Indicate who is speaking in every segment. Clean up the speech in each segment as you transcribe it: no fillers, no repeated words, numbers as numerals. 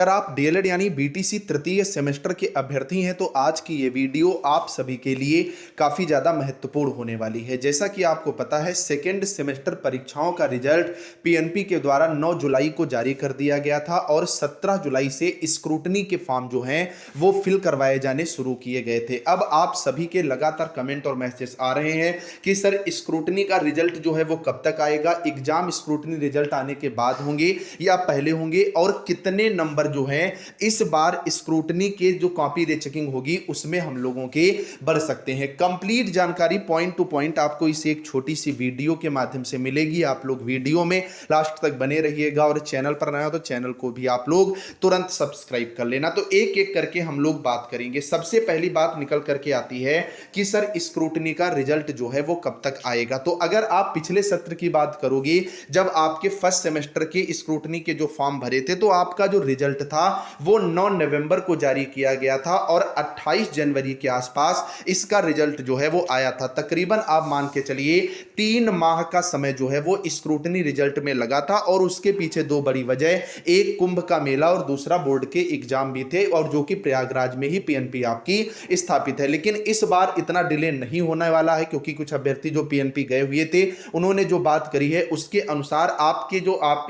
Speaker 1: अगर आप डीएलएड यानी बीटीसी तृतीय सेमेस्टर के अभ्यर्थी हैं तो आज की ये वीडियो आप सभी के लिए काफ़ी ज़्यादा महत्वपूर्ण होने वाली है। जैसा कि आपको पता है सेकेंड सेमेस्टर परीक्षाओं का रिजल्ट पीएनपी के द्वारा 9 जुलाई को जारी कर दिया गया था और 17 जुलाई से स्क्रूटनी के फॉर्म जो हैं वो फिल करवाए जाने शुरू किए गए थे। अब आप सभी के लगातार कमेंट और मैसेज आ रहे हैं कि सर स्क्रूटनी का रिजल्ट जो है वो कब तक आएगा, एग्जाम स्क्रूटनी रिजल्ट आने के बाद होंगे या पहले होंगे, और कितने नंबर जो है इस बार स्क्रूटनी के जो कॉपी रीचेकिंग होगी उसमें हम लोगों के बढ़ सकते हैं। कंप्लीट जानकारी पॉइंट टू पॉइंट आपको इस एक छोटी सी वीडियो के माध्यम से मिलेगी। आप लोग वीडियो में लास्ट तक बने रहिएगा और चैनल पर नया हो तो चैनल को भी आप लोग तुरंत सब्सक्राइब कर लेना। तो एक एक करके हम लोग बात करेंगे। सबसे पहली बात निकल करके आती है कि सर स्क्रूटनी का रिजल्ट जो है वो कब तक आएगा। तो अगर आप पिछले सत्र की बात करोगे जब आपके फर्स्ट सेमेस्टर के स्क्रूटनी के जो फॉर्म भरे थे तो आपका जो रिजल्ट था वो 9 नवंबर को जारी किया गया था और 28 जनवरी के आसपास इसका रिजल्ट जो है वो आया था। तकरीबन आप मान के चलिए 3 माह का समय जो है वो स्क्रूटनी रिजल्ट में लगा था और उसके पीछे दो बड़ी वजह, एक कुंभ का मेला और दूसरा बोर्ड के एग्जाम भी थे, और जो कि प्रयागराज में ही पीएनपी आपकी स्थापित है। लेकिन इस बार इतना डिले नहीं होने वाला है क्योंकि कुछ अभ्यर्थी जो पीएनपी गए हुए थे उन्होंने जो बात करी है उसके अनुसार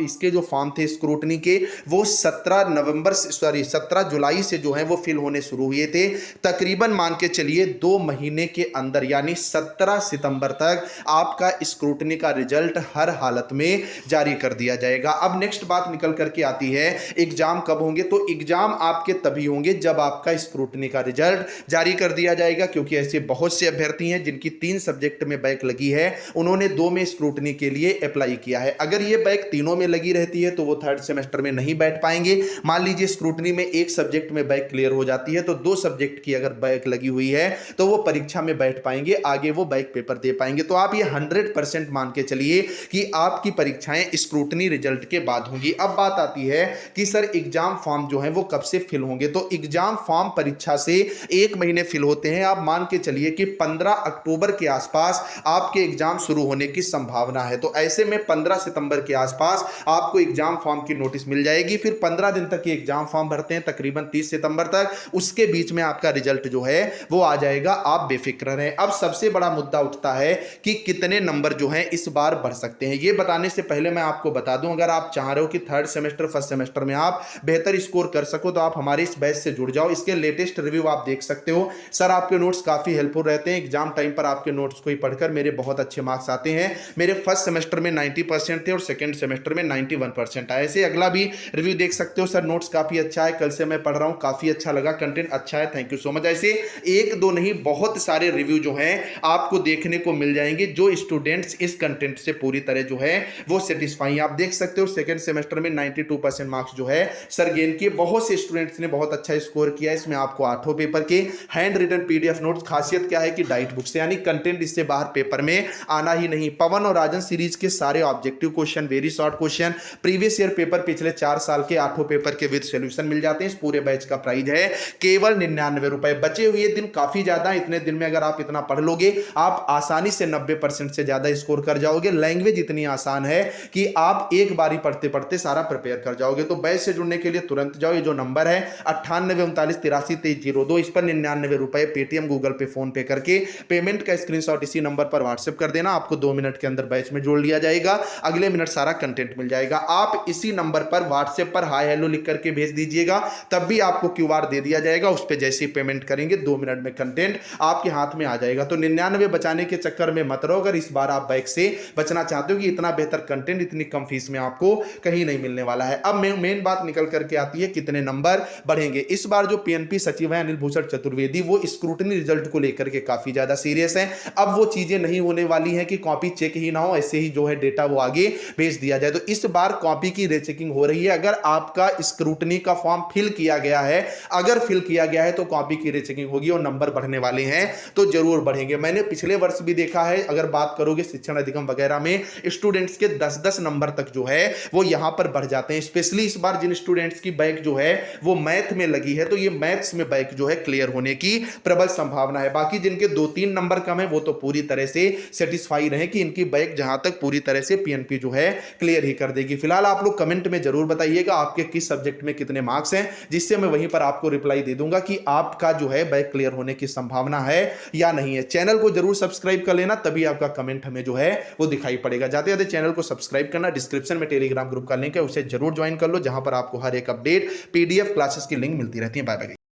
Speaker 1: इसके जो फॉर्म थे स्क्रूटनी के वो 17 जुलाई से जो है वो फिल होने शुरू हुए थे। तकरीबन मान के चलिए 2 महीने के अंदर यानी 17 सितंबर तक आपका स्क्रूटनी का रिजल्ट हर हालत में जारी कर दिया जाएगा। अब नेक्स्ट बात निकल करके आती है एग्जाम कब होंगे। तो एग्जाम आपके तभी होंगे जब आपका स्क्रूटनी का रिजल्ट जारी कर दिया जाएगा, क्योंकि ऐसे बहुत से अभ्यर्थी हैं जिनकी 3 सब्जेक्ट में बैक लगी है, उन्होंने 2 में स्क्रूटनी के लिए अप्लाई किया है। अगर ये बैक तीनों में लगी रहती है तो वो थर्ड सेमेस्टर में नहीं बैठ पाएंगे। मान लीजिए स्क्रूटनी में एक सब्जेक्ट में बैक क्लियर हो जाती है तो 2 सब्जेक्ट की अगर बैक लगी हुई है तो वो परीक्षा में बैठ पाएंगे, आगे वो बैक पेपर दे पाएंगे। तो आप ये 100% मान के चलिए कि आपकी परीक्षाएं स्क्रूटनी रिजल्ट के बाद होंगी। अब बात आती है कि सर एग्जाम फॉर्म जो है वो कब से फिल होंगे। तो एग्जाम फॉर्म परीक्षा से 1 महीने फिल होते हैं। आप मान के चलिए कि 15 अक्टूबर के आसपास आपके एग्जाम शुरू होने की संभावना है। तो ऐसे में 15 सितंबर के आसपास आपको एग्जाम फॉर्म की नोटिस मिल जाएगी। फिर 15 दिन तक ये एग्जाम फॉर्म भरते हैं, तकरीबन 30 सितंबर तक, उसके बीच में आपका रिजल्ट जो है वो आ जाएगा, आप बेफिक्र रहें। अब सबसे बड़ा मुद्दा उठता है कि कितने नंबर जो हैं इस बार बढ़ सकते हैं। ये बताने से पहले मैं आपको बता दूं, अगर आप चाह रहे हो कि थर्ड सेमेस्टर फर्स्ट सेमेस्टर में आप बेहतर स्कोर कर सको तो आप हमारे इस बैच से जुड़ जाओ। इसके लेटेस्ट रिव्यू आप देख सकते हो। सर आपके नोट्स काफी हेल्पफुल रहते हैं। एग्जाम टाइम पर आपके नोट्स को ही पढ़कर मेरे बहुत अच्छे मार्क्स आते हैं। मेरे फर्स्ट सेमेस्टर में 90% थे और सेकंड सेमेस्टर में 91% आए। ऐसे अगला भी रिव्यू देख सकते हो। सर नोट्स काफी अच्छा है, कल से मैं पढ़ रहा हूं, काफी अच्छा लगा, कंटेंट अच्छा है, थैंक यू सो मच। ऐसे एक दो नहीं बहुत सारे रिव्यू जो हैं आपको देखने को मिल जाएंगे जो स्टूडेंट्स इस कंटेंट से पूरी तरह जो है वो सेटिस्फाई हैं। आप देख सकते हो सेकंड सेमेस्टर में 92% मार्क्स जो है सर गेन किए। बहुत से स्टूडेंट्स ने बहुत अच्छा स्कोर किया। इसमें आपको 8 पेपर के हैंड रिटन पीडीएफ नोट्स, खासियत क्या है कि डाइट बुक से, यानी कंटेंट इससे बाहर पेपर में आना ही नहीं। पवन और राजन सीरीज के सारे objective question, very short question, previous year paper पिछले 4 साल के 8 पेपर के विद सॉल्यूशन मिल जाते हैं। इस पूरे बैच का प्राइस है केवल 99 रुपए। बचे हुए दिन काफी ज्यादा, इतने दिन में अगर आप इतना पढ़ लोगे आप आसानी से 90% से ज्यादा स्कोर कर जाओगे। लैंग्वेज इतनी आसान है कि आप एक बारी पढ़ते पढ़ते सारा प्रिपेयर कर जाओगे। तो बैच से जुड़ने के लिए तुरंत जाओ। ये जो नंबर है 9839832302, इस पर 99 रुपए पेटीएम, गूगल पे, फोन पे करके पेमेंट का स्क्रीनशॉट इसी नंबर पर व्हाट्सएप कर देना। आपको 2 मिनट के अंदर बैच में जोड़ लिया जाएगा। अगले मिनट सारा कंटेंट मिल जाएगा। आप इसी नंबर पर व्हाट्सएप पर हाय हेलो लिख करके भेज दीजिएगा, तब भी आपको क्यूआर दे दिया जाएगा। उस पर जैसे ही पेमेंट करेंगे 2 मिनट में कंटेंट आपके हाथ में आ जाएगा। तो 99 बचाने के चक्कर में मत रहो। अगर इस बार आप बैक से बचना चाहते हो कि इतना बेहतर कंटेंट इतनी कम फीस में आपको कहीं नहीं मिलने वाला है। अब मेन बात निकल करके आती है कितने नंबर बढ़ेंगे। इस बार जो पीएनपी सचिव है अनिल भूषण चतुर्वेदी, वो स्क्रूटनी रिजल्ट को लेकर के काफी ज्यादा सीरियस है। अब वो चीजें नहीं होने वाली हैं कि कॉपी चेक ही ना हो, ऐसे ही जो है डेटा वो आगे भेज दिया जाए। तो इस बार कॉपी की रीचेकिंग हो रही है। अगर आपका स्क्रूटनी का फॉर्म फिल किया गया है, अगर फिल किया गया है तो कॉपी की रीचेकिंग होगी और नंबर बढ़ने वाले हैं तो जरूर बढ़ेंगे। मैंने पिछले वर्ष भी देखा है, अगर बात करोगे शिक्षण अधिगम वगैरह में स्टूडेंट्स के 10-10 नंबर तक जो है वो यहां पर बढ़ जाते हैं। स्पेशली इस बार जिन स्टूडेंट्स की बैक जो है वो मैथ में लगी है तो ये मैथ्स में बैक जो है क्लियर होने की प्रबल संभावना है। बाकी जिनके 2-3 नंबर कम है वो तो पूरी तरह से सेटिस्फाई रहे कि इनकी बैक जहां तक पूरी तरह से पीएनपी जो है क्लियर ही कर देगी। फिलहाल आप लोग कमेंट में जरूर बताइएगा आपके किस सब्जेक्ट में कितने मार्क्स हैं, जिससे मैं वहीं पर आपको रिप्लाई दे दूंगा कि आपका जो है बैक क्लियर होने की संभावना है या नहीं है। चैनल को जरूर सब्सक्राइब कर लेना, तभी आपका कमेंट हमें जो है वो दिखाई पड़ेगा। जाते जाते चैनल को सब्सक्राइब करना, डिस्क्रिप्शन में टेलीग्राम ग्रुप का लिंक है, उसे जरूर ज्वाइन कर लो, जहां पर आपको हर एक अपडेट, पीडीएफ क्लासेस की लिंक मिलती रहती है। Bye bye.